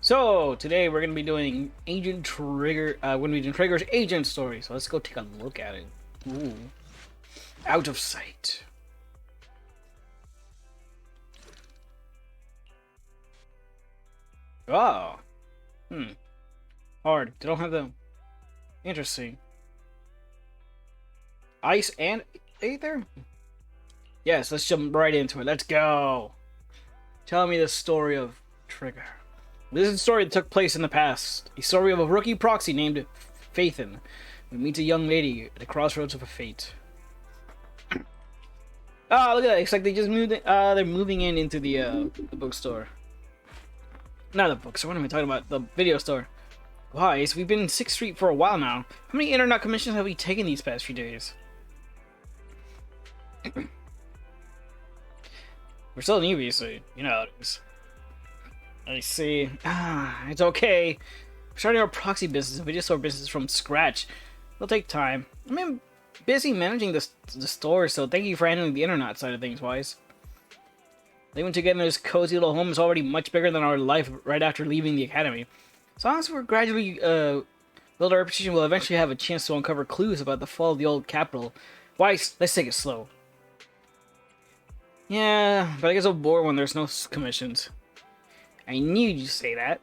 So today we're gonna be doing Agent Trigger. We're gonna be doing Trigger's agent story. So let's go take a look at it. Ooh, out of sight. Oh, hard. They don't have the interesting ice and aether. Yes, let's jump right into it. Let's go. Tell me the story of Trigger. This is a story that took place in the past. A story of a rookie proxy named Faithin who meets a young lady at the crossroads of a fate. Oh, look at that. It's like they just moved in, they're moving into the bookstore. Not the bookstore, what am I talking about? The video store. Why? So we've been in 6th Street for a while now. How many internet commissions have we taken these past few days? We're still newbies, so you know how it is. I see. It's okay. We're starting our proxy business, video store business from scratch. It'll take time. I'm busy managing the store, so thank you for handling the internet side of things, Wise. Living together in this cozy little home is already much bigger than our life right after leaving the academy. As long as we're gradually build our reputation, we'll eventually have a chance to uncover clues about the fall of the old capital. Wise, let's take it slow. Yeah, but I get so bored when there's no commissions. I knew you'd say that,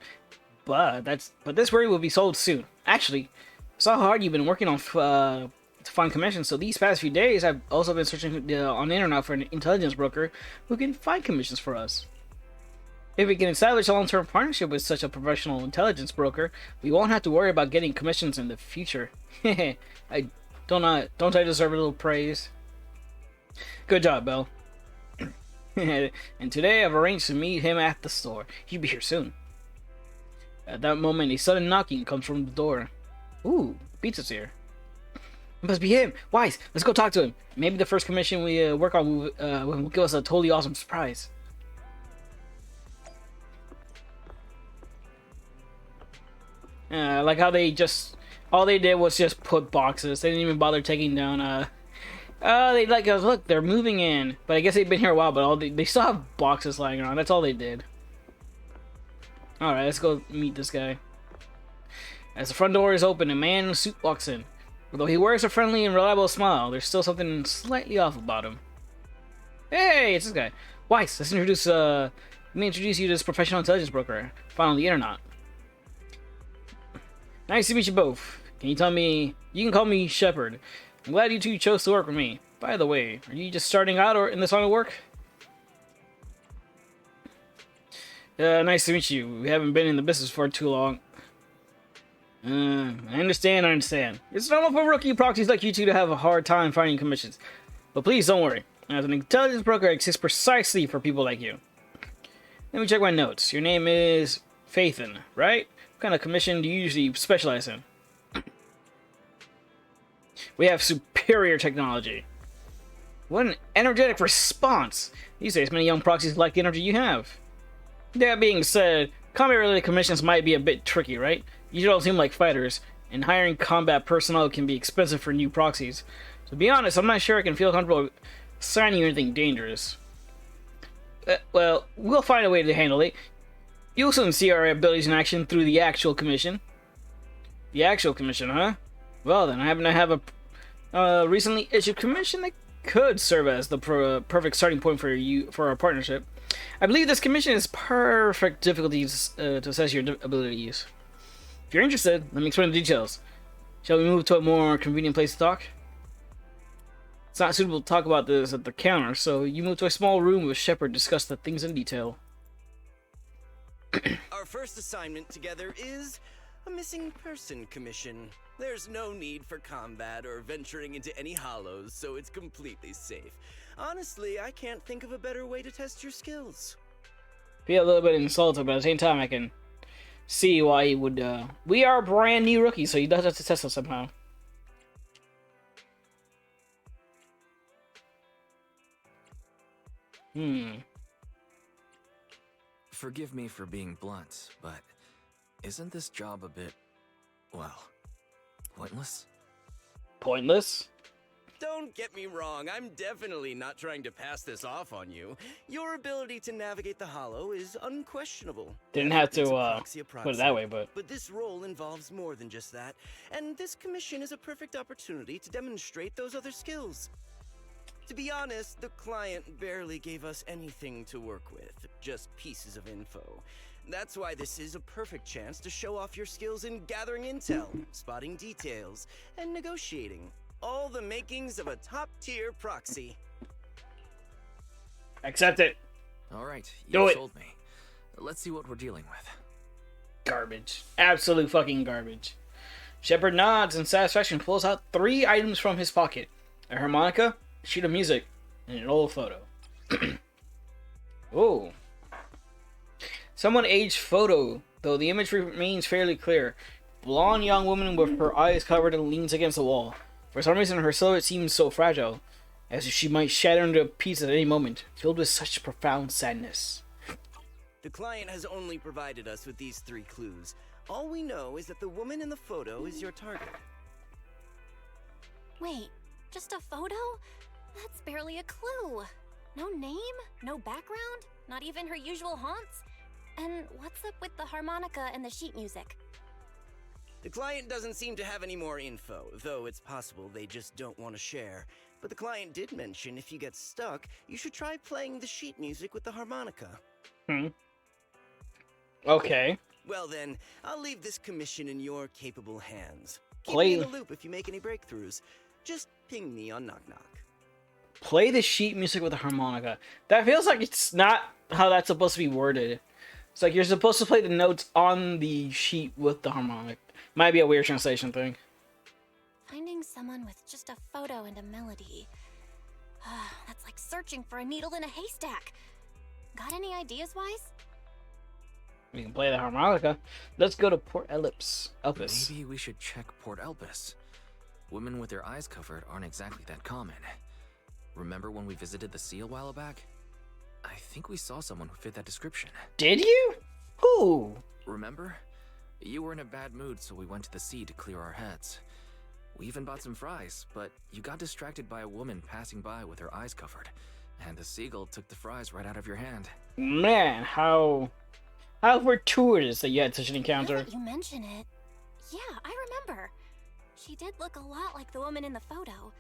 but this worry will be sold soon. Actually, I saw how hard you've been working on to find commissions. So these past few days, I've also been searching on the internet for an intelligence broker who can find commissions for us. If we can establish a long-term partnership with such a professional intelligence broker, we won't have to worry about getting commissions in the future. Don't I deserve a little praise? Good job, Belle. And today I've arranged to meet him at the store. He'll be here soon. At that moment, a sudden knocking comes from the door. Ooh, pizza's here. It must be him. Wise, let's go talk to him. Maybe the first commission we work on will give us a totally awesome surprise. Like how all they did was just put boxes. They didn't even bother taking down they like look, they're moving in, but I guess they've been here a while. But they still have boxes lying around. That's all they did. All right, let's go meet this guy. As the front door is open, a man in a suit walks in. Although he wears a friendly and reliable smile, there's still something slightly off about him. Hey, it's this guy. Weiss, let me introduce you to this professional intelligence broker found on the internet. Nice to meet you both. Can you tell me? You can call me Shepard. I'm glad you two chose to work with me. By the way, are you just starting out or in this line of work? Nice to meet you. We haven't been in the business for too long. I understand. It's normal for rookie proxies like you two to have a hard time finding commissions. But please don't worry. As an intelligence broker, I exist precisely for people like you. Let me check my notes. Your name is Faithin, right? What kind of commission do you usually specialize in? We have superior technology. What an energetic response! These days, many young proxies like the energy you have. That being said, combat-related commissions might be a bit tricky, right? You don't seem like fighters, and hiring combat personnel can be expensive for new proxies. To be honest, I'm not sure I can feel comfortable signing you anything dangerous. Well, we'll find a way to handle it. You'll soon see our abilities in action through the actual commission. The actual commission, huh? Well then, I happen to have a recently issued commission that could serve as the perfect starting point for our partnership. I believe this commission is perfect difficulties to assess your abilities. If you're interested, let me explain the details. Shall we move to a more convenient place to talk? It's not suitable to talk about this at the counter, so you move to a small room with Shepard to discuss the things in detail. Our first assignment together is a missing person commission. There's no need for combat or venturing into any hollows, so it's completely safe. Honestly, I can't think of a better way to test your skills. Feel a little bit insulted, but at the same time, I can see why he would. We are brand new rookies, so he does have to test us somehow. Forgive me for being blunt, but isn't this job a bit, well, pointless? Pointless? Don't get me wrong, I'm definitely not trying to pass this off on you. Your ability to navigate the Hollow is unquestionable. Didn't have That makes to a proxy a put it that way, proxy. but But this role involves more than just that, and this commission is a perfect opportunity to demonstrate those other skills. To be honest, the client barely gave us anything to work with, just pieces of info. That's why this is a perfect chance to show off your skills in gathering intel, spotting details, and negotiating. All the makings of a top-tier proxy. accept it. All right, Do you it. sold me. Let's see what we're dealing with. Garbage. Absolute fucking garbage. Shepard nods in satisfaction, pulls out 3 items from his pocket. A harmonica, a sheet of music, and an old photo. Ooh. Someone aged photo, though the image remains fairly clear. Blonde young woman with her eyes covered and leans against the wall. For some reason, her silhouette seems so fragile, as if she might shatter into pieces at any moment, filled with such profound sadness. The client has only provided us with these 3 clues. All we know is that the woman in the photo is your target. Wait, just a photo? That's barely a clue. No name? No background? Not even her usual haunts? And what's up with the harmonica and the sheet music? The client doesn't seem to have any more info, though it's possible they just don't want to share. But the client did mention if you get stuck, you should try playing the sheet music with the harmonica. Okay. Well then, I'll leave this commission in your capable hands. Keep Play- me in the loop if you make any breakthroughs. Just ping me on Knock Knock. Play the sheet music with the harmonica. That feels like it's not how that's supposed to be worded. It's like you're supposed to play the notes on the sheet with the harmonic. Might be a weird translation thing. Finding someone with just a photo and a melody. That's like searching for a needle in a haystack. Got any ideas, Wise? We can play the harmonica. Let's go to Port Elpis. Maybe we should check Port Elpis. Women with their eyes covered aren't exactly that common. Remember when we visited the sea a while back? I think we saw someone who fit that description. Did you? Who? Remember? You were in a bad mood, so we went to the sea to clear our heads. We even bought some fries, but you got distracted by a woman passing by with her eyes covered, and the seagull took the fries right out of your hand. Man, how fortuitous that you had such an Now encounter. that you mention it, yeah, I remember. She did look a lot like the woman in the photo.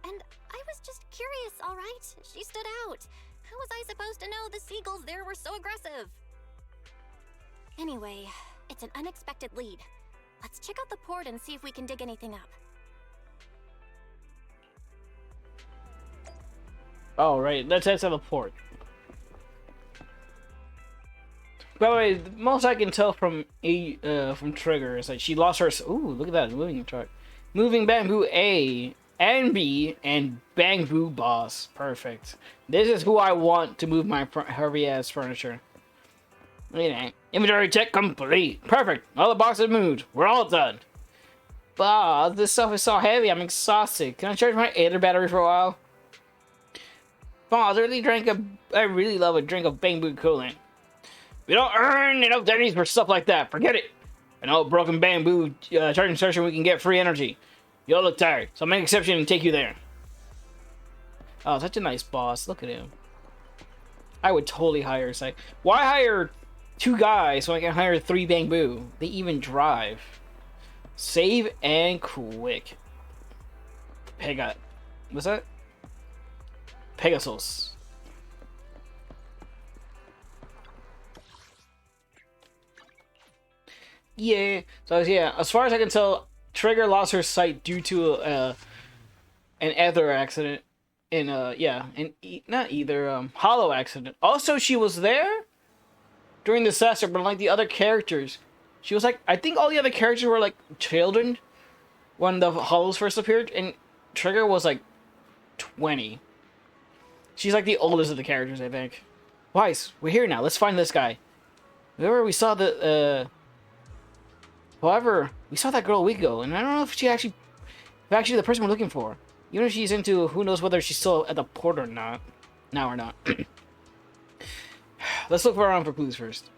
And I was just curious, all right? She stood out. How was I supposed to know the seagulls there were so aggressive? Anyway, it's an unexpected lead. Let's check out the port and see if we can dig anything up. Oh, right. Let's head to the port. By the way, the most I can tell from Trigger is that she lost her. Ooh, look at that moving truck, moving bamboo A and B and bamboo boss. Perfect. This is who I want to move my heavy ass furniture. Look at that. Inventory check complete. Perfect. All the boxes moved. We're all done. Boss, this stuff is so heavy. I'm exhausted. Can I charge my Aether battery for a while? Boss, I really love a drink of bamboo coolant. We don't earn enough pennies for stuff like that. Forget it. An old broken bamboo charging station we can get free energy. You all look tired, so I'll make an exception and take you there. Oh, such a nice boss. Look at him. I would totally hire a site. Why hire 2 guys so I can hire 3 bamboo? They even drive. Save and quick. What's that? Pegasus. Yeah. So yeah, as far as I can tell, Trigger lost her sight due to an ether accident. Not either hollow accident. Also, she was there during the disaster, but like the other characters, she was like, I think all the other characters were like children when the hollows first appeared, and Trigger was like 20. She's like the oldest of the characters, I think. Weiss, we're here now. Let's find this guy. Remember we saw However, we saw that girl a week ago, and I don't know if actually the person we're looking for. Even if she's into, who knows whether she's still at the port or not. Now or not. Let's look around for clues first.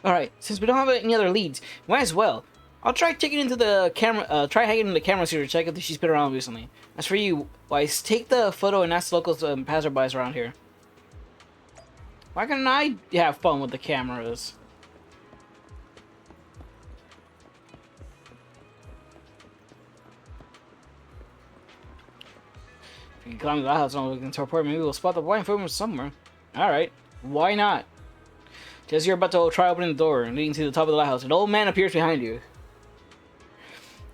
Alright, since we don't have any other leads, might as well. I'll try taking into the camera. Try hacking into the cameras here to check if she's been around recently. As for you, Weiss, take the photo and ask the locals and passerbys around here. Why can't I have fun with the cameras? If you can climb the house and we can teleport, maybe we'll spot the blindfold somewhere. Alright, why not? Just you're about to try opening the door and leading to the top of the lighthouse, an old man appears behind you.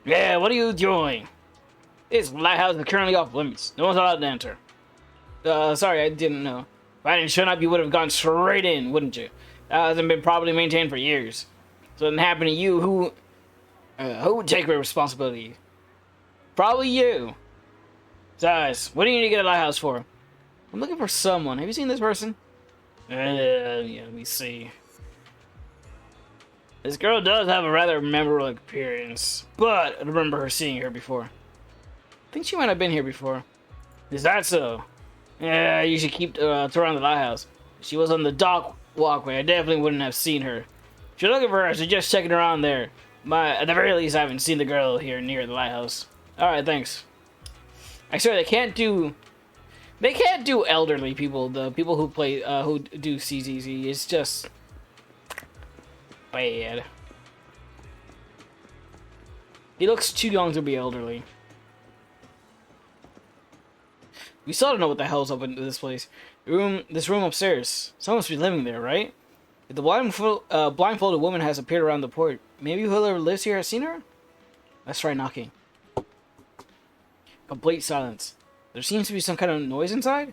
Yeah, what are you doing? This lighthouse is currently off limits. No one's allowed to enter. Sorry, I didn't know. If I didn't show up, you would have gone straight in, wouldn't you? That hasn't been properly maintained for years. So it didn't happen to you. Who would take responsibility? Probably you. Besides, what do you need to get a lighthouse for? I'm looking for someone. Have you seen this person? Yeah, let me see. This girl does have a rather memorable appearance, but I remember her seeing her before. I think she might have been here before. Is that so? Yeah, you should keep around the lighthouse. If she was on the dock walkway, I definitely wouldn't have seen her. If you're looking for her, I suggest checking around there. At the very least, I haven't seen the girl here near the lighthouse. Alright, thanks. I swear they can't do elderly people, the people who play who do CZZ. It's just bad. He looks too young to be elderly. We still don't know what the hell's up in this place. This room upstairs. Someone must be living there, right? If the blindfolded woman has appeared around the port, maybe whoever lives here has seen her? Let's try knocking. Complete silence. There seems to be some kind of noise inside?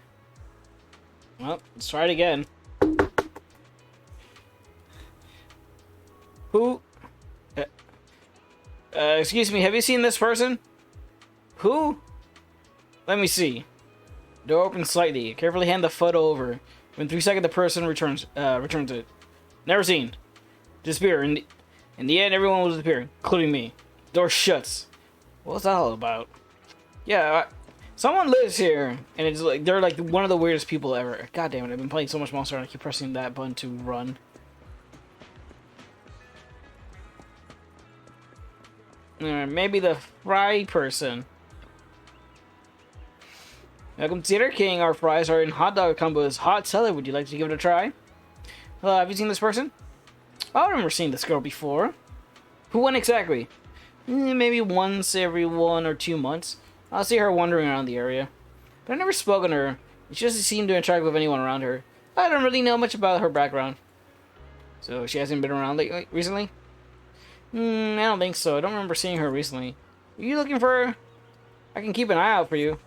Well, let's try it again. Who? Excuse me, have you seen this person? Who? Let me see. Door opens slightly. Carefully hand the photo over. Within 3 seconds, the person returns it. Never seen. Disappear. In the end, everyone will disappear, including me. Door shuts. What's that all about? Yeah, someone lives here, and it's like they're like one of the weirdest people ever. God damn it! I've been playing so much Monster, and I keep pressing that button to run. Maybe the fry person. Welcome to Theater King. Our fries are in hot dog combos. Hot salad. Would you like to give it a try? Have you seen this person? I remember seeing this girl before. Who won exactly? Maybe once every 1 or 2 months. I'll see her wandering around the area. But I've never spoken to her. She doesn't seem to interact with anyone around her. I don't really know much about her background. So she hasn't been around recently? I don't think so. I don't remember seeing her recently. Are you looking for her? I can keep an eye out for you.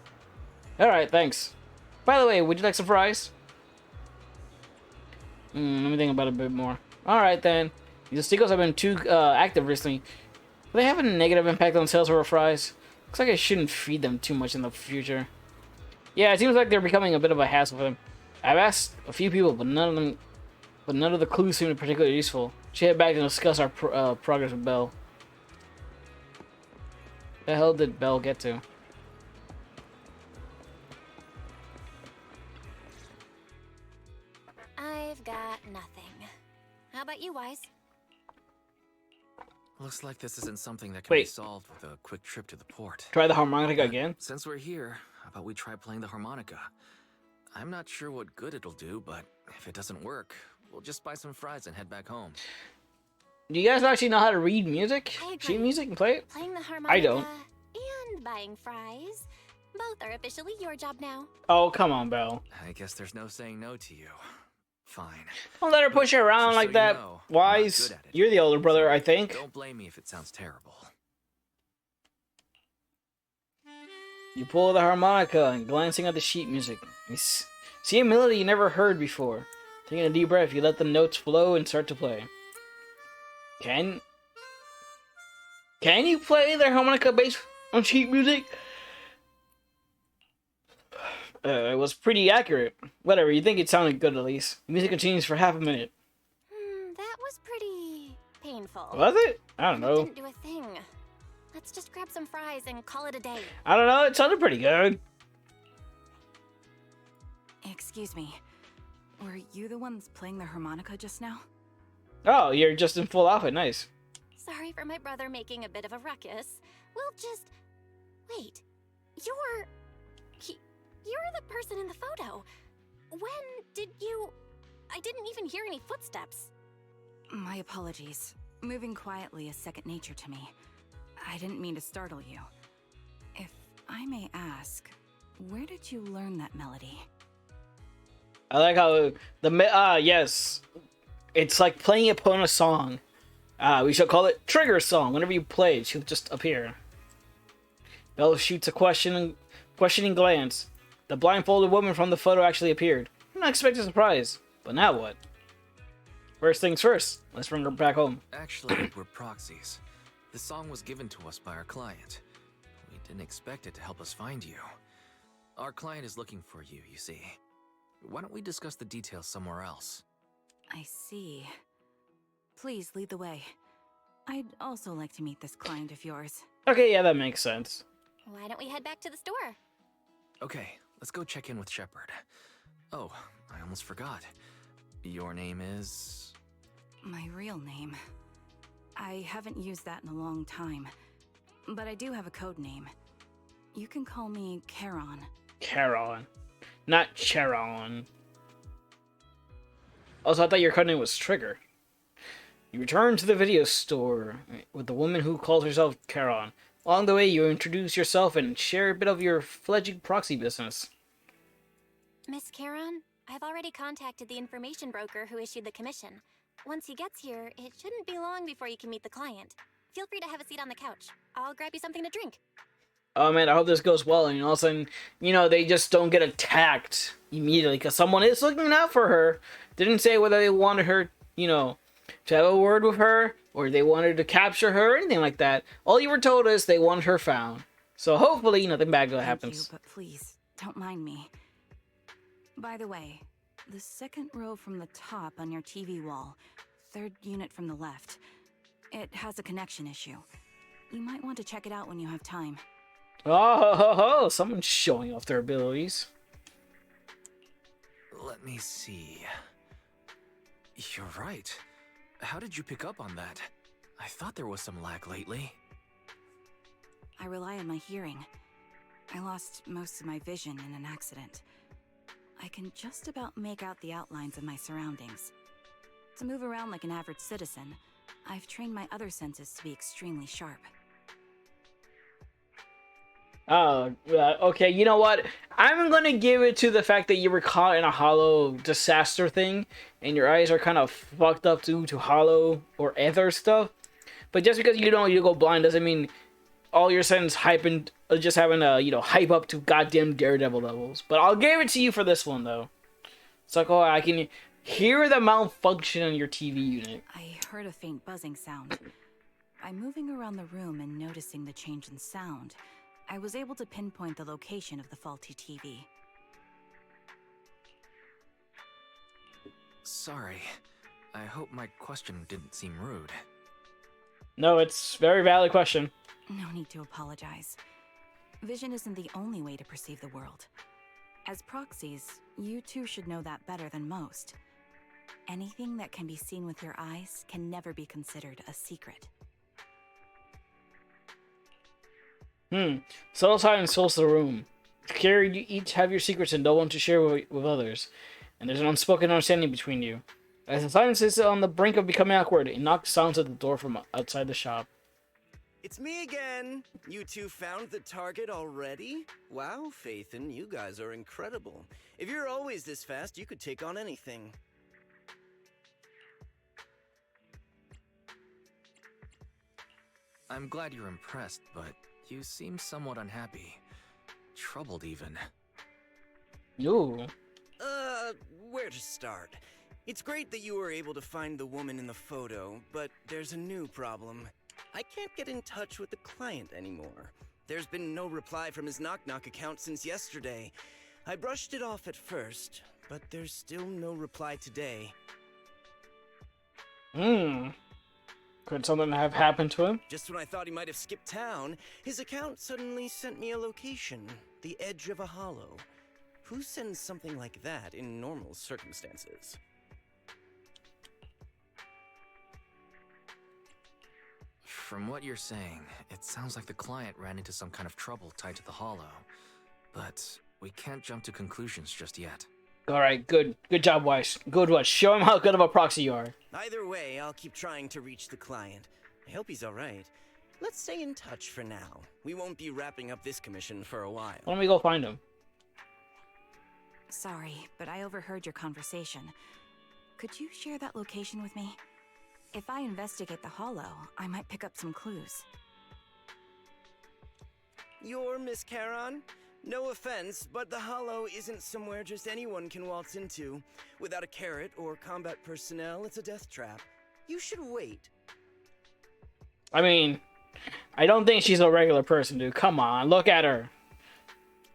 Alright, thanks. By the way, would you like some fries? Let me think about it a bit more. Alright then. These Seagulls have been too active recently. Will they have a negative impact on sales of our fries? Looks like I shouldn't feed them too much in the future. Yeah, it seems like they're becoming a bit of a hassle for them. I've asked a few people, but none of the clues seem particularly useful. Should head back and discuss our progress with Belle. The hell did Belle get to? I've got nothing. How about you, Wise? Looks like this isn't something that can be solved with a quick trip to the port. Try the harmonica again? Since we're here, how about we try playing the harmonica? I'm not sure what good it'll do, but if it doesn't work, we'll just buy some fries and head back home. Do you guys actually know how to read music? Sheet music and play it? Playing the harmonica I don't. and buying fries. Both are officially your job now. Oh, come on, Belle. I guess there's no saying no to you. Fine. Don't let her push you around like that. Wise, you're the older brother, I think. Don't blame me if it sounds terrible. You pull the harmonica and glancing at the sheet music. You see a melody you never heard before. Taking a deep breath, you let the notes flow and start to play. Can you play the harmonica based on sheet music? It was pretty accurate. Whatever, you think it sounded good at least. The music continues for half a minute. That was pretty painful. Was it? I don't know. Didn't do a thing. Let's just grab some fries and call it a day. I don't know, it sounded pretty good. Excuse me. Were you the ones playing the harmonica just now? Oh, you're just in full outfit, nice. Sorry for my brother making a bit of a ruckus. We'll just... Wait. You're the person in the photo. When did you... I didn't even hear any footsteps. My apologies. Moving quietly is second nature to me. I didn't mean to startle you. If I may ask, where did you learn that melody? I like how yes. It's like playing upon a song. We shall call it Trigger Song. Whenever you play it, she'll just appear. Belle shoots a questioning glance. The blindfolded woman from the photo actually appeared. Unexpected surprise. But now what? First things first, let's bring her back home. Actually, we're proxies. The song was given to us by our client. We didn't expect it to help us find you. Our client is looking for you, you see. Why don't we discuss the details somewhere else? I see. Please lead the way. I'd also like to meet this client of yours. Okay, yeah, that makes sense. Why don't we head back to the store? Okay, let's go check in with Shepard. Oh, I almost forgot. Your name is... My real name. I haven't used that in a long time. But I do have a code name. You can call me Charon. Charon. Not Charon. Also, I thought your code name was Trigger. You return to the video store with the woman who calls herself Charon. Along the way, you introduce yourself and share a bit of your fledgling proxy business. Miss Charon, I've already contacted the information broker who issued the commission. Once he gets here, it shouldn't be long before you can meet the client. Feel free to have a seat on the couch. I'll grab you something to drink. Oh man, I hope this goes well, and all of a sudden, they just don't get attacked immediately, because someone is looking out for her. Didn't say whether they wanted her, to have a word with her, or they wanted to capture her, or anything like that. All you were told is they wanted her found. So hopefully nothing bad happens. Thank you, but please, don't mind me. By the way, the second row from the top on your TV wall, third unit from the left, it has a connection issue. You might want to check it out when you have time. Oh, someone's showing off their abilities. Let me see. You're right. How did you pick up on that? I thought there was some lag lately. I rely on my hearing. I lost most of my vision in an accident. I can just about make out the outlines of my surroundings. To move around like an average citizen, I've trained my other senses to be extremely sharp. Okay, you know what? I'm gonna give it to the fact that you were caught in a hollow disaster thing, and your eyes are kind of fucked up due to hollow or ether stuff. But just because you go blind doesn't mean all your senses just having to, hype up to goddamn Daredevil levels. But I'll give it to you for this one, though. It's like, I can hear the malfunction on your TV unit. I heard a faint buzzing sound. By moving around the room and noticing the change in sound, I was able to pinpoint the location of the faulty TV. Sorry. I hope my question didn't seem rude. No, it's a very valid question. No need to apologize. Vision isn't the only way to perceive the world. As proxies, you two should know that better than most. Anything that can be seen with your eyes can never be considered a secret. Subtle silence fills the room. Together, you each have your secrets and no one to share with others. And there's an unspoken understanding between you. As the silence is on the brink of becoming awkward, a knock sounds at the door from outside the shop. It's me again. You two found the target already? Wow, Phaethon, you guys are incredible. If you're always this fast, you could take on anything. I'm glad you're impressed, but you seem somewhat unhappy. Troubled, even. Ooh. Where to start? It's great that you were able to find the woman in the photo, but there's a new problem. I can't get in touch with the client anymore. There's been no reply from his Knock Knock account since yesterday. I brushed it off at first, but there's still no reply today. Could something have happened to him? Just when I thought he might have skipped town, his account suddenly sent me a location, the edge of a hollow. Who sends something like that in normal circumstances? From what you're saying, it sounds like the client ran into some kind of trouble tied to the Hollow. But we can't jump to conclusions just yet. Alright, good job, Weiss. Good one. Show him how good of a proxy you are. Either way, I'll keep trying to reach the client. I hope he's alright. Let's stay in touch for now. We won't be wrapping up this commission for a while. Why don't we go find him? Sorry, but I overheard your conversation. Could you share that location with me? If I investigate the Hollow, I might pick up some clues. You're Miss Charon? No offense, but the Hollow isn't somewhere just anyone can waltz into. Without a carrot or combat personnel, it's a death trap. You should wait. I mean, I don't think she's a regular person, dude. Come on, look at her.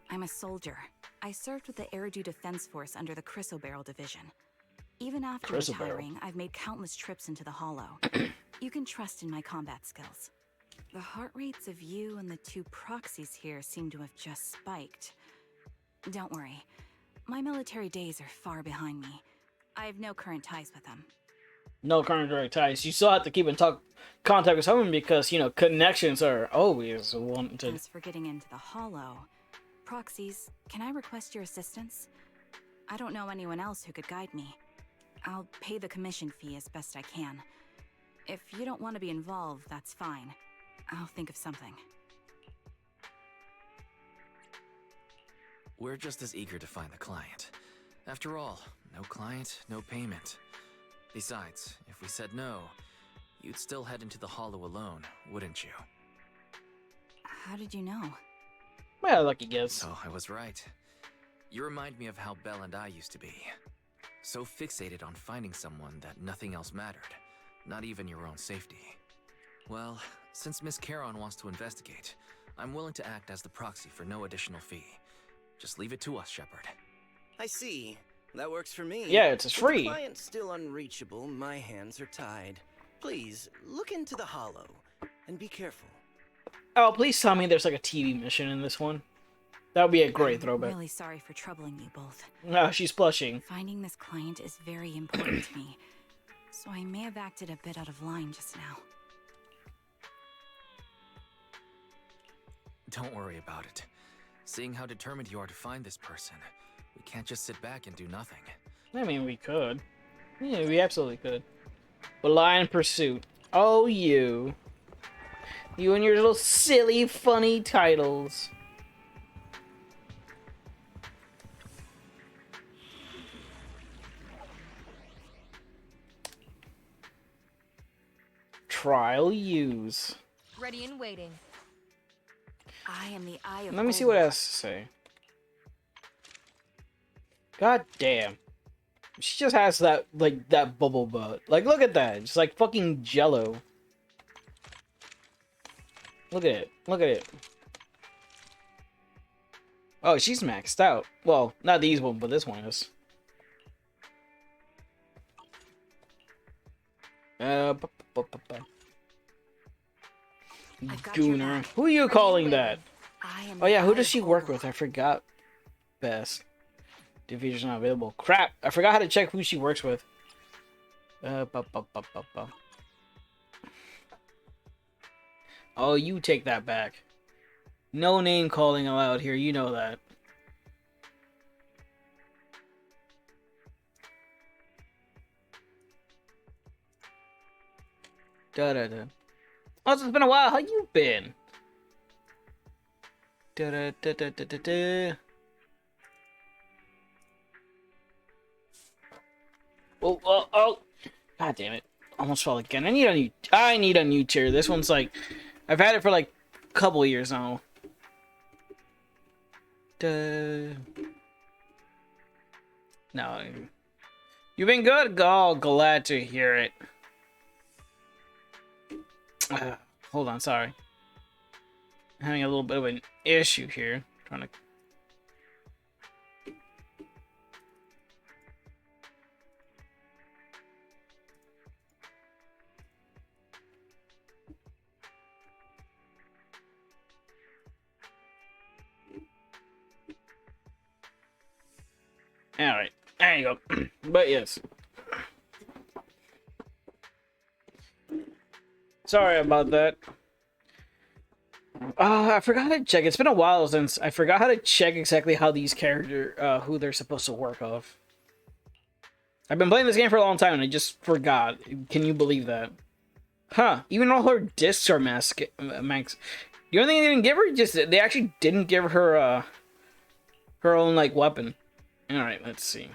I'm a soldier. I served with the Eridu Defense Force under the Chrysoberyl Division. Even after retiring, I've made countless trips into the Hollow. You can trust in my combat skills. The heart rates of you and the two proxies here seem to have just spiked. Don't worry. My military days are far behind me. I have no current ties with them. No current direct ties. You still have to keep in contact with someone because, you know, connections are always wanted. As for getting into the Hollow, proxies, can I request your assistance? I don't know anyone else who could guide me. I'll pay the commission fee as best I can. If you don't want to be involved, that's fine. I'll think of something. We're just as eager to find the client. After all, no client, no payment. Besides, if we said no, you'd still head into the Hollow alone, wouldn't you? How did you know? Well, lucky guess. So I was right. You remind me of how Belle and I used to be. So fixated on finding someone that nothing else mattered, not even your own safety. Well, since Miss Charon wants to investigate, I'm willing to act as the proxy for no additional fee. Just leave it to us, Shepard. I see. That works for me. Yeah, it's With free. the client's still unreachable, my hands are tied. Please, look into the Hollow, and be careful. Oh, please tell me there's like a TV mission in this one. That would be a great I'm throwback. really sorry for troubling you both. No, she's blushing. Finding this client is very important to me, so I may have acted a bit out of line just now. Don't worry about it. Seeing how determined you are to find this person, we can't just sit back and do nothing. I mean, we could. Yeah, we absolutely could. Blind Pursuit. Oh, you. You and your little silly, funny titles. Trial use. Ready and waiting. I am the Eye of Let me see what it has to say. God damn. She just has that, like, that bubble butt. Like, look at that. It's like fucking jello. Look at it. Look at it. Oh, she's maxed out. Well, not these one, but this one is. I've got your Gooner. back. Who are you Ready calling and that? I am Oh the yeah, who Eye does of she work Horror. with? I forgot. Best. Division's not available. Crap! I forgot how to check who she works with. Oh, you take that back. No name calling allowed here, you know that. Da-da-da. Oh, it's been a while. How you been? Da-da-da-da-da-da. Oh, oh, oh. God damn it. Almost fell again. I need a new chair. This one's like, I've had it for like a couple years now. Duh. No. You've been good? Oh, glad to hear it. Hold on, sorry. I'm having a little bit of an issue here. Trying to... Alright, there you go. But yes. Sorry about that. I forgot to check. It's been a while since I forgot how to check exactly how these characters, who they're supposed to work off. I've been playing this game for a long time and I just forgot. Can you believe that? Huh? Even all her discs are max. The only thing they didn't give her, just they actually didn't give her her own like weapon. All right, let's see.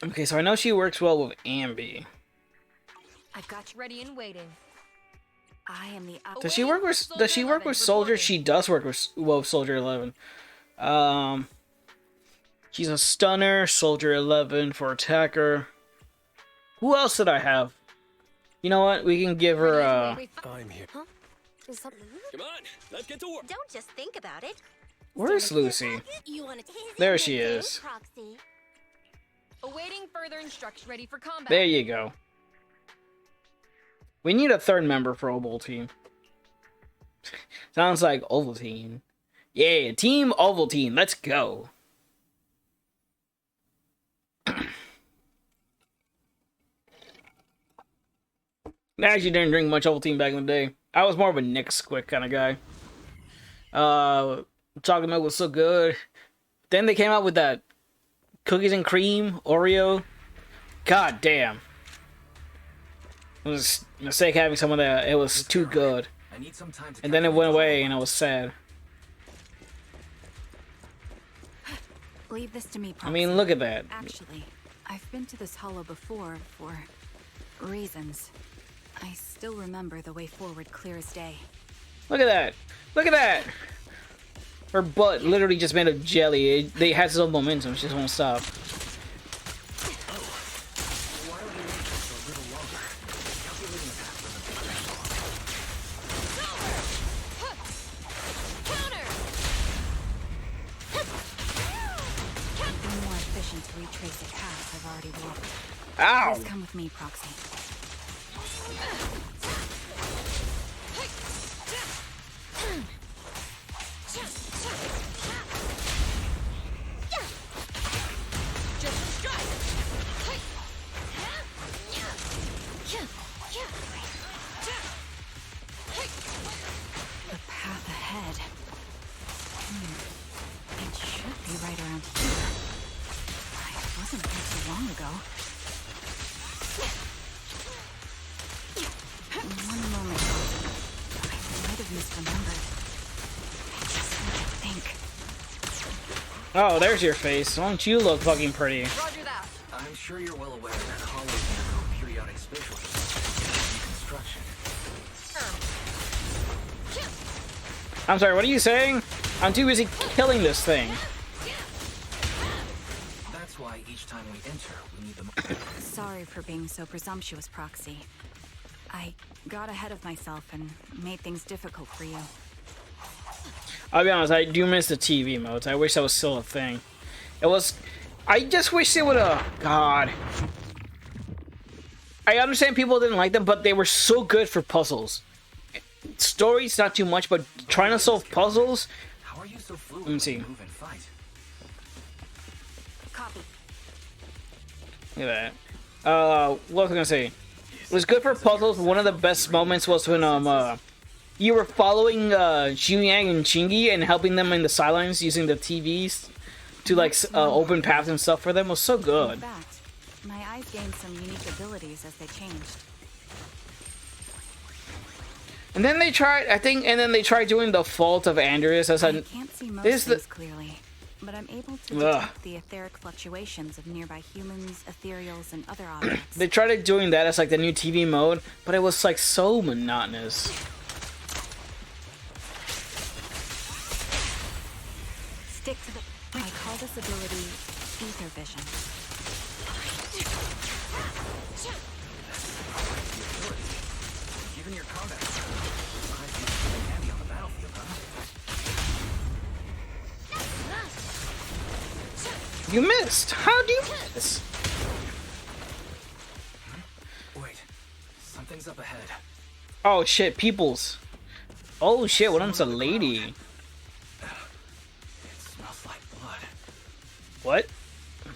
Okay, so I know she works well with Ambi. I've got you ready and waiting. I am the Does she work with Soldier? She does work with Soldier 11. She's a stunner, Soldier 11 for attacker. Who else did I have? You know what? We can give her I'm here. Huh? Is something... Come on, let's get to work. Don't just think about it. Where's Lucy? You want to There she is. Proxy. Awaiting further instruction, ready for combat. There you go. We need a third member for Ovaltine. Sounds like Ovaltine. Yeah, Team Ovaltine. Let's go. I actually didn't drink much Ovaltine back in the day. I was more of a Nick Squick kind of guy. Chocolate milk was so good. Then they came out with that cookies and cream Oreo. God damn. It was a mistake having some of that. It was too good. I need some time to And then it went away and I was sad. Leave this to me, Proxy. I mean, look at that. Actually, I've been to this hollow before for reasons. I still remember the way forward clear as day. Look at that. Look at that. Her butt literally just made of jelly. They had some momentum. She just won't stop. Ow! Please come with me, Proxy. The path ahead. It should be right around here. I wasn't here too long ago. One moment. I might have misremembered. I just need to think. Oh, there's your face. Why don't you look fucking pretty? Roger that. I'm sure you're well aware that hollows undergo periodic spatial reconstruction. I'm sorry, what are you saying? I'm too busy killing this thing. That's why each time we enter, we need the... Sorry for being so presumptuous, Proxy. I got ahead of myself and made things difficult for you. I'll be honest, I do miss the TV modes. I wish that was still a thing. It was... I just wish it would've... God. I understand people didn't like them, but they were so good for puzzles. Stories, not too much, but trying to solve puzzles... How are you so fluid Let me see. when you move and fight? Copy. Look at that. What was I gonna say? It was good for puzzles. One of the best moments was when you were following Xuyang and Chingy and helping them in the sidelines using the TVs to like open paths and stuff for them. It was so In good. fact, my eyes gained some unique abilities as they changed. And then they tried, I think, and then they tried doing the Fault of Andreas as I a. can't see most this is the- things clearly, but I'm able to Ugh. detect the etheric fluctuations of nearby humans, ethereals, and other objects. They tried doing that as like the new TV mode, but it was like so monotonous. Stick to the... I call this ability ether vision. Given your combat skills, I think you're handy on the battlefield, huh? You missed. How do you miss? Wait, something's up ahead. Oh shit, peoples. Oh shit, what happens to lady? It smells like blood. What?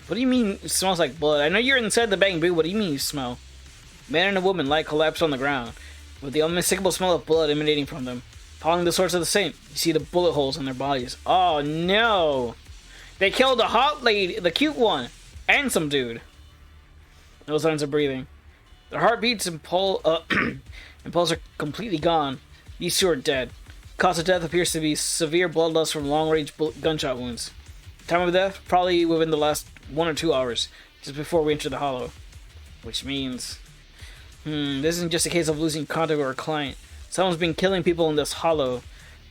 What do you mean it smells like blood? I know you're inside the bang boo. What do you mean you smell? Man and a woman lie collapsed on the ground, with the unmistakable smell of blood emanating from them. Following the source of the same, you see the bullet holes in their bodies. Oh no! They killed the hot lady, the cute one, and some dude. No signs of breathing. Their heartbeats and pulse are completely gone. These two are dead. Cause of death appears to be severe blood loss from long-range gunshot wounds. Time of death? Probably within the last 1 or 2 hours, just before we enter the hollow. Which means... this isn't just a case of losing contact with our client. Someone's been killing people in this hollow,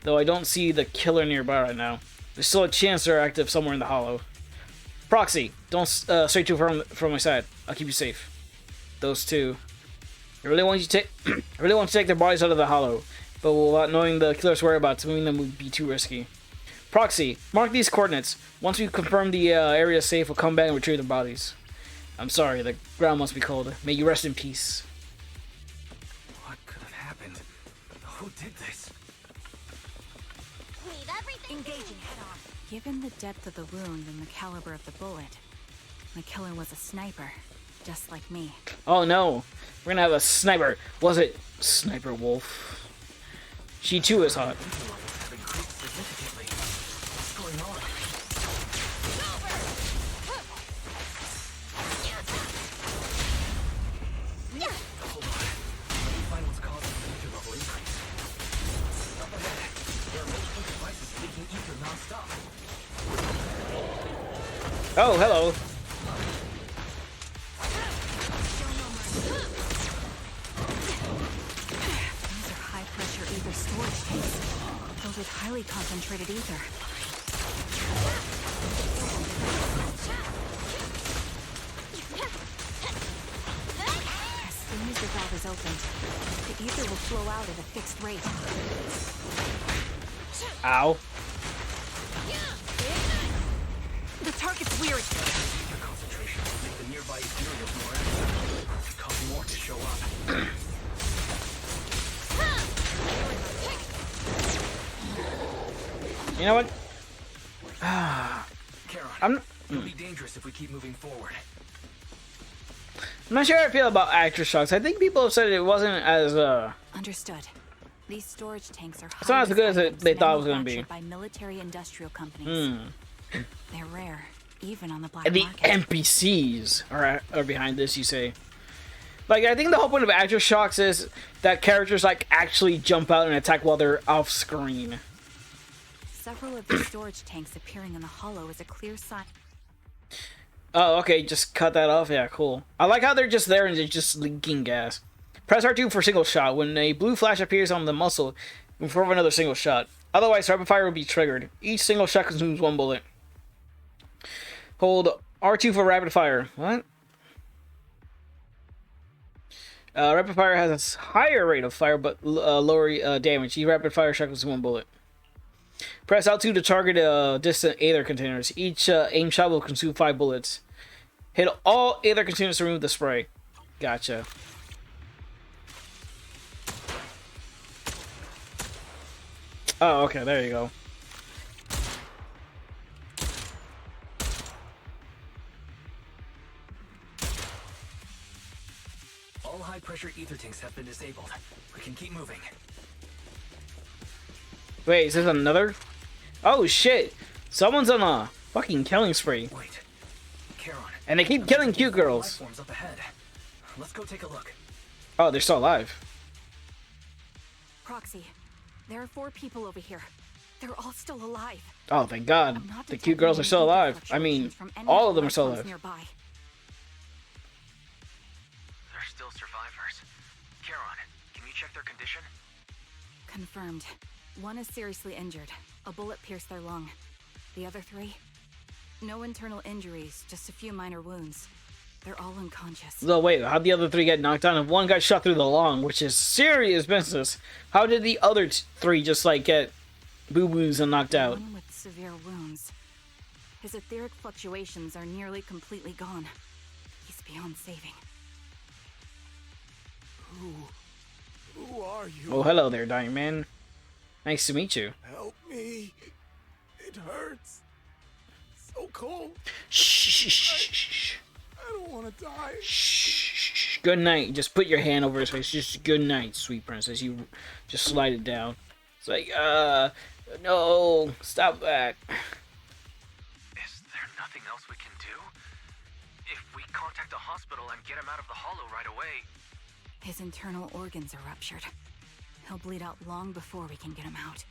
though I don't see the killer nearby right now. There's still a chance they're active somewhere in the hollow. Proxy, don't stray too far from my side. I'll keep you safe. Those two. I really want to take their bodies out of the hollow, but without knowing the killer's whereabouts, moving them would be too risky. Proxy, mark these coordinates. Once we confirm the area is safe, we'll come back and retrieve the bodies. I'm sorry, the ground must be cold. May you rest in peace. What could have happened? Who did this? Leave everything. Engaging head-on. Given the depth of the wound and the caliber of the bullet, the killer was a sniper, just like me. Oh no, we're gonna have a sniper. Was it Sniper Wolf? She too is hot. Have increased significantly. What's going on? Hold on. Let me find what's causing the ether level increase. Up ahead, there are multiple devices leaking ether non-stop. Oh, hello. These are high-pressure ether storage tanks, filled with highly concentrated ether. As soon as the valve is opened, the ether will flow out at a fixed rate. Ow. The target's weird. Ether concentration will make the nearby ethereals more active, cause more to show up. You know what? Charon, it'll be dangerous if we keep moving forward. I'm not sure how I feel about aftershocks. I think people have said it wasn't as Understood. These storage tanks are it's not as good as they thought it was gonna be. manufactured by military-industrial companies. They're rare, even on the black And the market. NPCs are behind this, you say. Like, I think the whole point of aftershocks is that characters like actually jump out and attack while they're off screen. Several of the storage tanks appearing in the hollow is a clear sign. Oh, okay, just cut that off. Yeah, cool. I like how they're just there and they're just leaking gas. Press R2 for single shot. When a blue flash appears on the muscle, perform another single shot. Otherwise, rapid fire will be triggered. Each single shot consumes 1 bullet. Hold R2 for rapid fire. What? Rapid fire has a higher rate of fire, but lower damage. Each rapid fire shot consumes 1 bullet. Press L2 to target distant aether containers. Each aim shot will consume 5 bullets. Hit all aether containers to remove the spray. Gotcha. Oh, okay, there you go. All high-pressure ether tanks have been disabled. We can keep moving. Wait, is this another? Oh shit! Someone's on a fucking killing spree. Wait, Charon. And they keep killing cute Life girls. forms up ahead. Let's go take a look. Oh, they're still alive. Proxy, there are 4 people over here. They're all still alive. Oh, thank God. I'm not The cute girls are still detecting any alive. I mean, fluctuations from any all of them are life still forms alive. nearby. They're still survivors. Charon, can you check their condition? Confirmed. 1 is seriously injured. A bullet pierced their lung. The other 3? No internal injuries, just a few minor wounds. They're all unconscious. So wait, how'd the other 3 get knocked down if 1 got shot through the lung, which is serious business? How did the other 3 just like get boo-boos and knocked out? One with severe wounds. His etheric fluctuations are nearly completely gone. He's beyond saving. Who are you? Oh, hello there, dying man. Nice to meet you. Help me. It hurts. So cold. Shh. I don't want to die. Shh. good night. Just put your hand over his face. Just good night, sweet princess. You just slide it down. It's like, no, stop that. Is there nothing else we can do? If we contact a hospital and get him out of the hollow right away... His internal organs are ruptured. He'll bleed out long before we can get him out.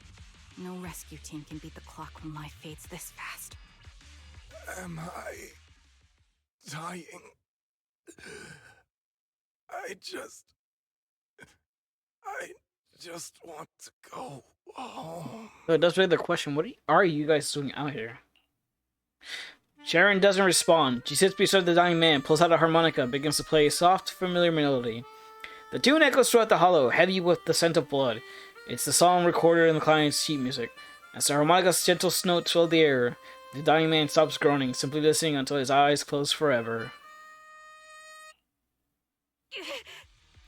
No rescue team can beat the clock when life fades this fast. Am I dying? I just want to go home. It does beg the question, what are you guys doing out here? Sharon doesn't respond. She sits beside the dying man, pulls out a harmonica, and begins to play a soft, familiar melody. The tune echoes throughout the hollow, heavy with the scent of blood. It's the song recorded in the client's sheet music. As the harmonica's gentle notes fill the air, the dying man stops groaning, simply listening until his eyes close forever.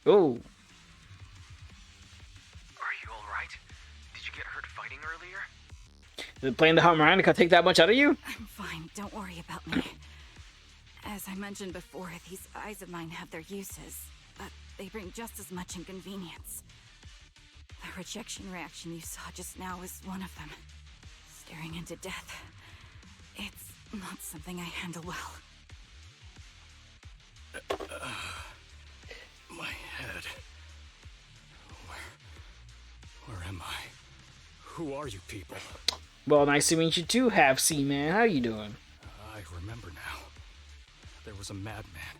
Oh. Are you alright? Did you get hurt fighting earlier? Did playing the harmonica take that much out of you? I'm fine, don't worry about me. As I mentioned before, these eyes of mine have their uses, but they bring just as much inconvenience. The rejection reaction you saw just now was one of them. Staring into death. It's not something I handle well. My head. Where am I? Who are you people? Well, nice to meet you too, Half-Sea-Man. How you doing? I remember now. There was a madman,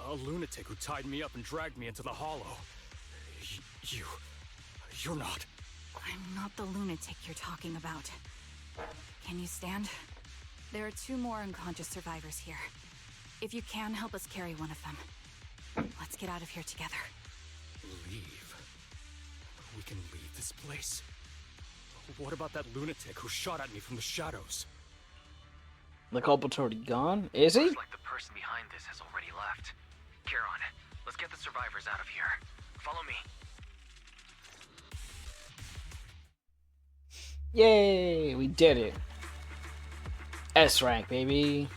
a lunatic who tied me up and dragged me into the hollow. You're not. I'm not the lunatic you're talking about. Can you stand? There are 2 more unconscious survivors here. If you can, help us carry one of them. Let's get out of here together. Leave? We can leave this place? What about that lunatic who shot at me from the shadows? The culprit's already gone? Is he? Looks like the person behind this has already left. Charon, let's get the survivors out of here. Follow me. Yay! We did it. S rank, baby.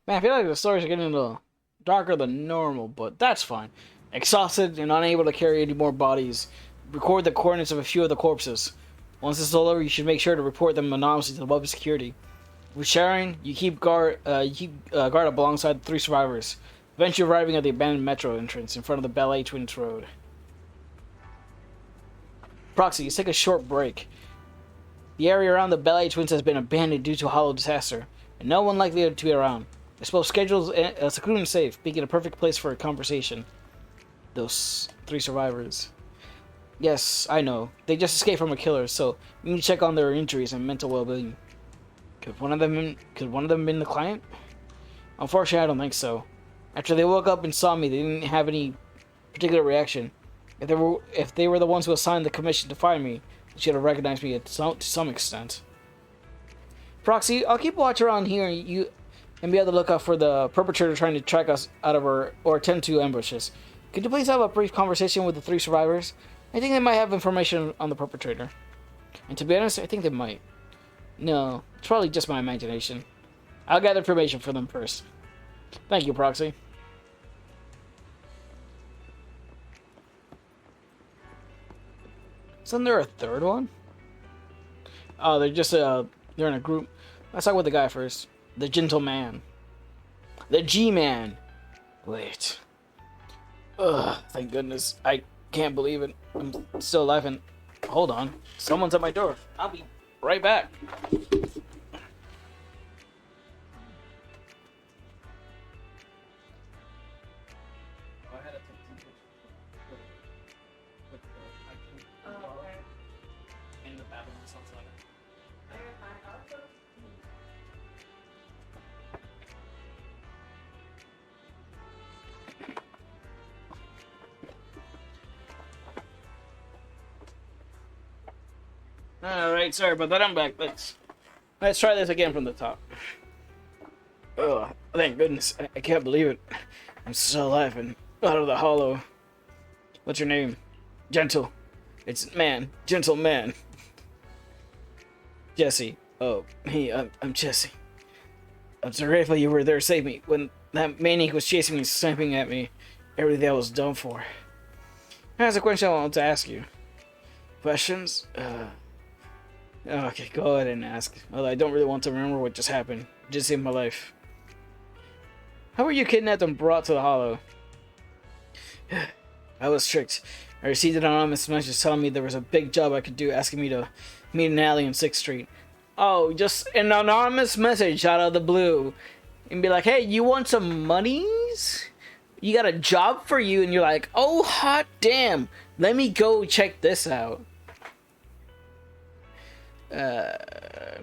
Man, I feel like the stories are getting a little darker than normal, but that's fine. Exhausted and unable to carry any more bodies, record the coordinates of a few of the corpses. Once this is all over, you should make sure to report them anonymously to the web security. With Sharon, you keep guard alongside the 3 survivors, eventually arriving at the abandoned metro entrance in front of the Ballet Twins Road. Proxy, you take a short break. The area around the Ballet Twins has been abandoned due to a hollow disaster, and no one likely to be around. It's both scheduled, secluded and safe, making a perfect place for a conversation. Those 3 survivors. Yes, I know. They just escaped from a killer, so we need to check on their injuries and mental well-being. Could one of them been the client? Unfortunately, I don't think so. After they woke up and saw me, they didn't have any particular reaction. If they were the ones who assigned the commission to find me, they should have recognized me to some extent. Proxy, I'll keep watch around here and be on the lookout for the perpetrator trying to track us out of or attend to ambushes. Could you please have a brief conversation with the 3 survivors? I think they might have information on the perpetrator. And to be honest, I think they might. No, it's probably just my imagination. I'll gather information for them first. Thank you, Proxy. Isn't there a 3rd one? Oh, they're just they're in a group. Let's talk with the guy first. The Gentleman. The G-Man. Wait. Ugh, thank goodness. I can't believe it. I'm still alive and... Hold on. Someone's at my door. I'll be right back. Alright, sorry about that. I'm back. Let's try this again from the top. Oh, thank goodness. I can't believe it. I'm still alive and out of the hollow. What's your name? Gentle. It's man. Gentleman. Jesse. Oh, hey, I'm Jesse. I'm so grateful you were there to save me. When that maniac was chasing me, snapping at me, everything I was done for. That's a question I want to ask you. Questions? Okay, go ahead and ask. Although I don't really want to remember what just happened. It just saved my life. How were you kidnapped and brought to the Hollow? I was tricked. I received an anonymous message telling me there was a big job I could do, asking me to meet an alley on 6th Street. Oh, just an anonymous message out of the blue. And be like, hey, you want some monies? You got a job for you, and you're like, oh, hot damn. Let me go check this out. I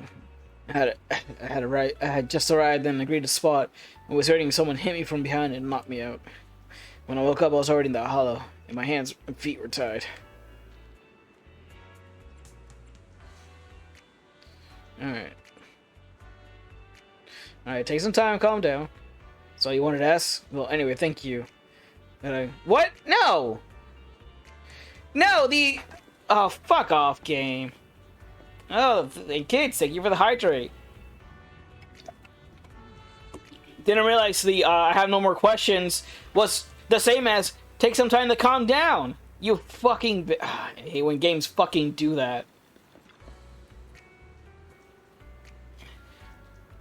had just arrived and agreed to spot and was hurting. Someone hit me from behind and knocked me out. When I woke up, I was already in the hollow, and my hands and feet were tied. Alright. Alright, take some time, calm down. That's all you wanted to ask? Well, anyway, thank you. What? No! No, Oh, fuck off, game. Oh, hey kids, thank you for the hydrate. Didn't realize the I have no more questions was the same as take some time to calm down. You fucking... I hate when games fucking do that.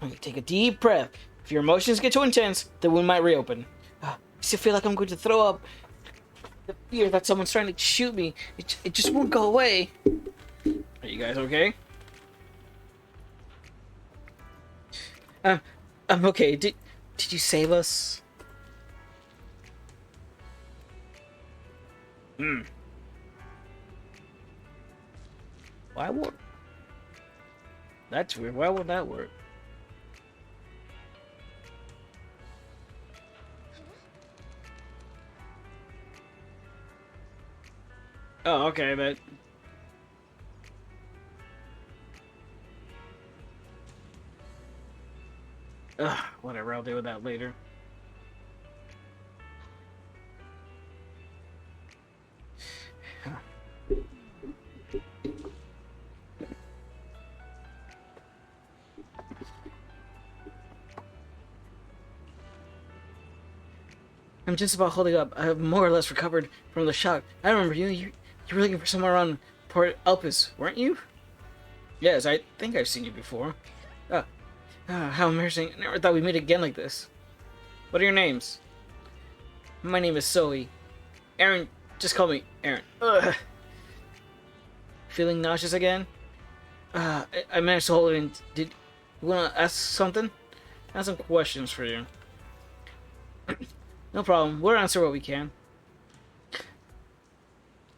Okay, take a deep breath. If your emotions get too intense, the wound might reopen. I still feel like I'm going to throw up. The fear that someone's trying to shoot me, it just won't go away. Are you guys okay? I'm okay. Did you save us? Why would... That's weird. Why would that work? Oh, okay, but... Ugh, whatever, I'll deal with that later. I'm just about holding up. I have more or less recovered from the shock. I remember you. You were looking for somewhere around Port Elpis, weren't you? Yes, I think I've seen you before. How embarrassing. I never thought we'd meet again like this. What are your names? My name is Zoe. Aaron, just call me Aaron. Ugh. Feeling nauseous again? I managed to hold it in. Did you want to ask something? I have some questions for you. No problem. We'll answer what we can.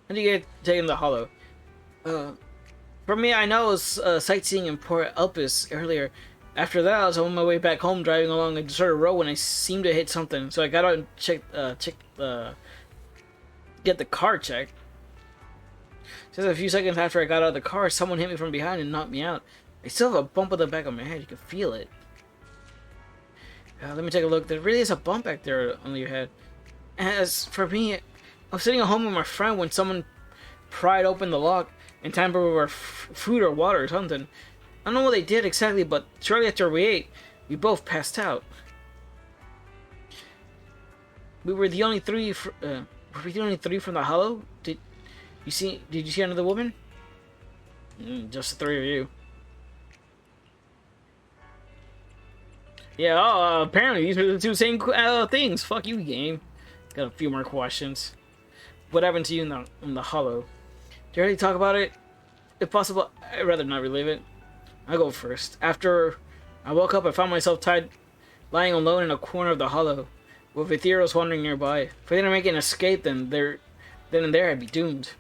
How do you get taken to the Hollow? For me, I know I was sightseeing in Port Elpis earlier. After that, I was on my way back home driving along a deserted road when I seemed to hit something. So I got out and get the car checked. Just a few seconds after I got out of the car, someone hit me from behind and knocked me out. I still have a bump on the back of my head. You can feel it. Let me take a look. There really is a bump back there on your head. As for me, I was sitting at home with my friend when someone pried open the lock and tampered with our food or water or something. I don't know what they did exactly, but shortly after we ate, we both passed out. We were the only three. Were we the only three from the Hollow? Did you see another woman? Just the three of you. Yeah, apparently these are the two same things. Fuck you, game. Got a few more questions. What happened to you in the Hollow? Do you already talk about it? If possible, I'd rather not relive it. I'll go first. After I woke up, I found myself lying alone in a corner of the Hollow, with Ethereals wandering nearby. If I didn't make an escape, then and there I'd be doomed.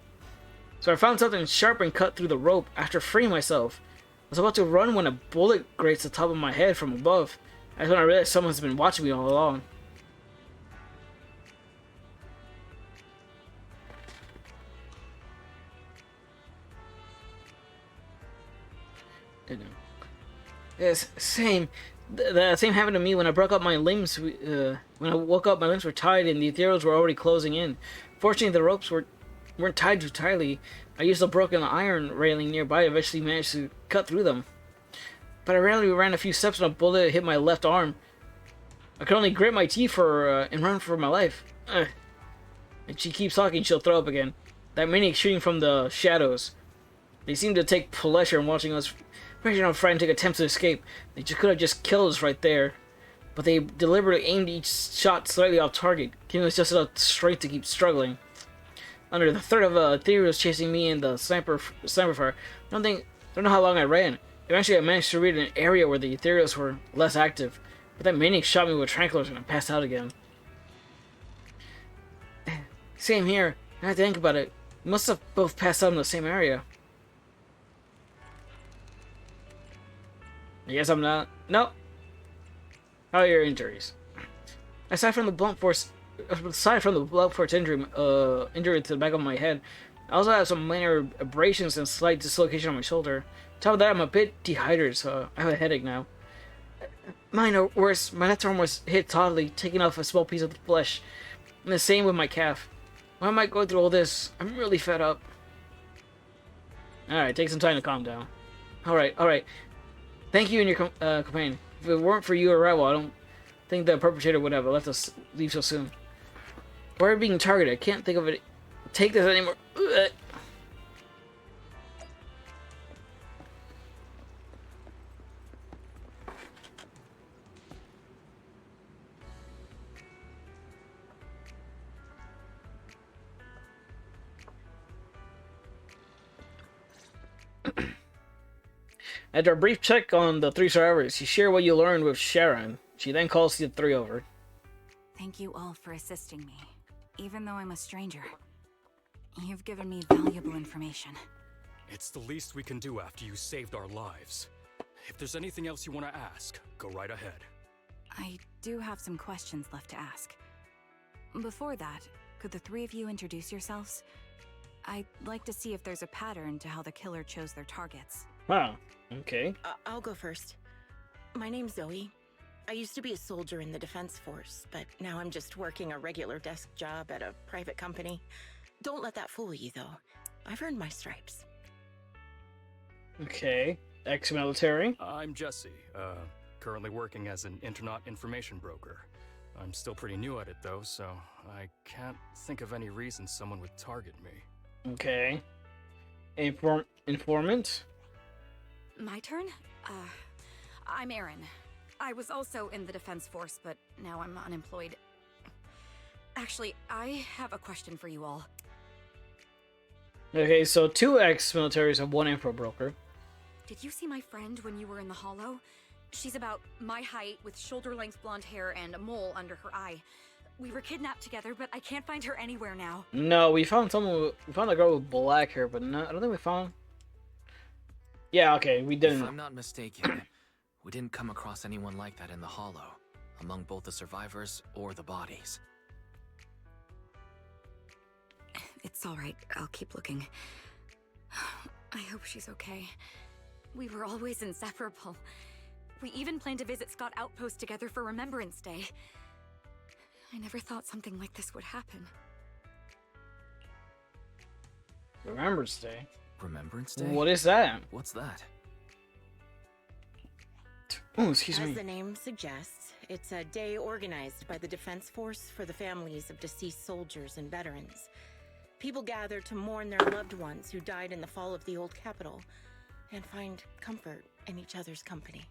So I found something sharp and cut through the rope. After freeing myself, I was about to run when a bullet grazed the top of my head from above. That's when I realized someone's been watching me all along. Yes, same. The same happened to me when I broke up my limbs. When I woke up, my limbs were tied and the ethereals were already closing in. Fortunately, the ropes weren't tied too tightly. I used a broken iron railing nearby and eventually managed to cut through them. but I randomly ran a few steps and a bullet hit my left arm. I could only grit my teeth and run for my life. Ugh. And she keeps talking, she'll throw up again. That maniac shooting from the shadows. They seem to take pleasure in watching us, making our frantic attempts to escape. They could have just killed us right there. But they deliberately aimed each shot slightly off target, giving us just enough strength to keep struggling. Under the threat of Ethereals chasing me in the sniper fire, I don't know how long I ran. Eventually I managed to reach an area where the Ethereals were less active. But that maniac shot me with tranquilizers and I passed out again. Same here. I have to think about it. We must have both passed out in the same area. I guess I'm not. Nope. How are your injuries? Aside from the blunt force injury to the back of my head, I also have some minor abrasions and slight dislocation on my shoulder. On top of that, I'm a bit dehydrated, so I have a headache now. Mine are worse. My left arm was hit totally, taking off a small piece of the flesh. And the same with my calf. Why am I going through all this? I'm really fed up. Alright, take some time to calm down. Alright. Thank you and your companion. If it weren't for you or Rival, I don't think the perpetrator would have left us leave so soon. We're being targeted. I can't think of it. Take this anymore. Ugh. After a brief check on the three survivors, you share what you learned with Sharon. She then calls the three over. Thank you all for assisting me, even though I'm a stranger. You've given me valuable information. It's the least we can do after you saved our lives. If there's anything else you want to ask, go right ahead. I do have some questions left to ask. Before that, could the three of you introduce yourselves? I'd like to see if there's a pattern to how the killer chose their targets. Wow. Okay. I'll go first. My name's Zoe. I used to be a soldier in the Defense Force, but now I'm just working a regular desk job at a private company. Don't let that fool you, though. I've earned my stripes. Okay. Ex-military. I'm Jesse, currently working as an Internet information broker. I'm still pretty new at it, though, so I can't think of any reason someone would target me. Okay. Informant. My turn? I'm Erin. I was also in the Defense Force, but now I'm unemployed. Actually, I have a question for you all. Okay, so 2 ex-militaries and 1 info broker. Did you see my friend when you were in the hollow? She's about my height, with shoulder-length blonde hair and a mole under her eye. We were kidnapped together, but I can't find her anywhere now. No, we found we found a girl with black hair, but no, I don't think we found. Yeah, okay, we didn't. If I'm not mistaken, we didn't come across anyone like that in the Hollow, among both the survivors or the bodies. It's all right. I'll keep looking. I hope she's okay. We were always inseparable. We even planned to visit Scott Outpost together for Remembrance Day. I never thought something like this would happen. Remembrance Day. Remembrance Day? What is that? What's that? Oh, excuse As me. the name suggests, it's a day organized by the Defense Force for the families of deceased soldiers and veterans. People gather to mourn their loved ones who died in the fall of the old capital and find comfort in each other's company.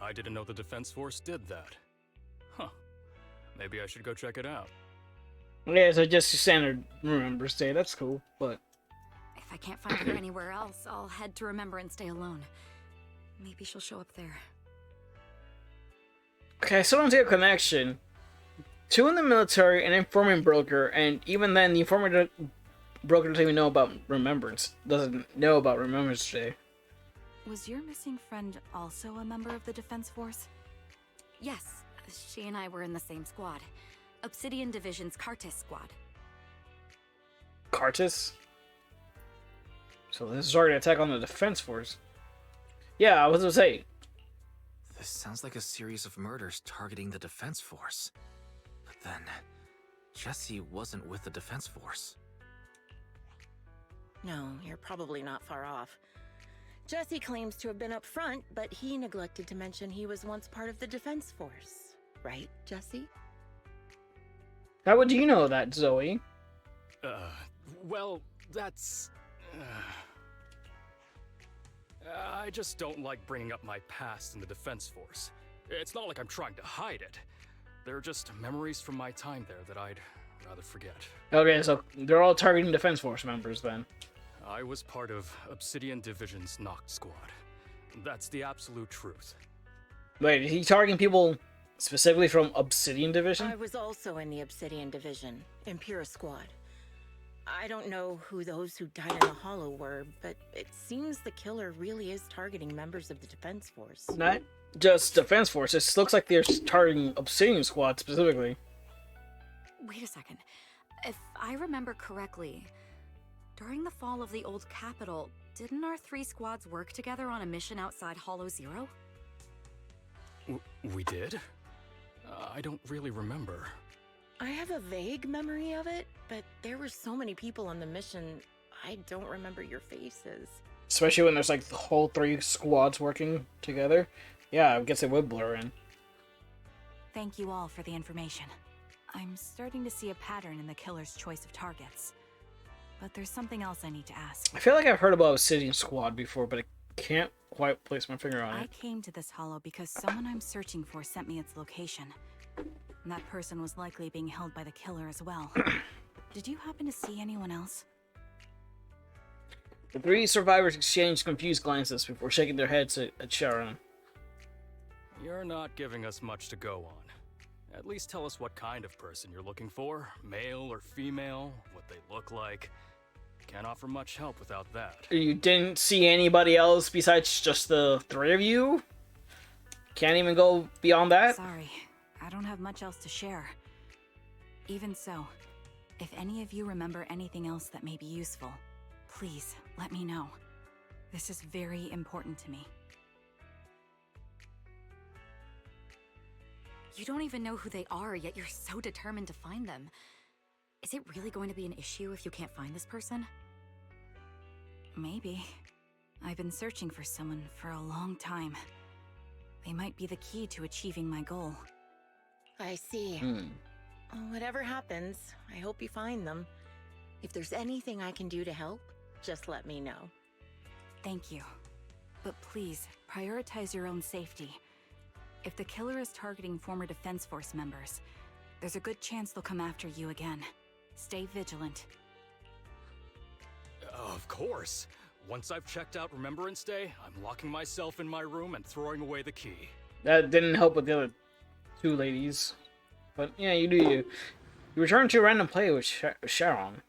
I didn't know the Defense Force did that. Huh. Maybe I should go check it out. Yeah, so just your standard Remembrance Day. That's cool, but If I can't find her anywhere else, I'll head to Remembrance Day alone. Maybe she'll show up there. okay, I still don't see a connection. 2 in the military, an informant broker, and even then, the informant broker doesn't even know about Remembrance. Doesn't know about Remembrance Day. Was your missing friend also a member of the Defense Force? Yes, she and I were in the same squad. Obsidian Division's Cartis squad. Cartis? So this is already an attack on the Defense Force. Yeah, I was gonna say. This sounds like a series of murders targeting the Defense Force. But then, Jesse wasn't with the Defense Force. No, you're probably not far off. Jesse claims to have been up front, but he neglected to mention he was once part of the Defense Force. Right, Jesse? How would you know that, Zoe? Well, that's... I just don't like bringing up my past in the Defense Force. It's not like I'm trying to hide it. They're just memories from my time there that I'd rather forget. Okay, so they're all targeting Defense Force members then. I was part of Obsidian Division's Noct Squad. That's the absolute truth. Wait, is he targeting people specifically from Obsidian Division? I was also in the Obsidian Division, Impera Squad. I don't know who those who died in the Hollow were, but it seems the killer really is targeting members of the Defense Force. Not just Defense Force, it looks like they're targeting Obsidian Squad specifically. Wait a second. If I remember correctly, during the fall of the old capital, didn't our 3 squads work together on a mission outside Hollow Zero? We did? I don't really remember. I have a vague memory of it, but there were so many people on the mission, I don't remember your faces. Especially when there's like the whole 3 squads working together. Yeah, I guess it would blur in. Thank you all for the information. I'm starting to see a pattern in the killer's choice of targets. But there's something else I need to ask. I feel like I've heard about Obsidian Squad before, but I can't quite place my finger on I it. came to this hollow because someone I'm searching for sent me its location. And that person was likely being held by the killer as well. Did you happen to see anyone else? The 3 survivors exchanged confused glances before shaking their heads at Sharon. You're not giving us much to go on. At least tell us what kind of person you're looking for. Male or female, what they look like. Can't offer much help without that. You didn't see anybody else besides just the 3 of you? Can't even go beyond that? Sorry, I don't have much else to share. Even so, if any of you remember anything else that may be useful, please let me know. This is very important to me. You don't even know who they are, yet you're so determined to find them. Is it really going to be an issue if you can't find this person? Maybe. I've been searching for someone for a long time. They might be the key to achieving my goal. I see. Whatever happens, I hope you find them. If there's anything I can do to help, just let me know. Thank you. But please, prioritize your own safety. If the killer is targeting former Defense Force members, there's a good chance they'll come after you again. Stay vigilant. Of course. Once I've checked out Remembrance Day, I'm locking myself in my room and throwing away the key. That didn't help with the other 2 ladies. But yeah, you do you. You return to a random play with Sharon.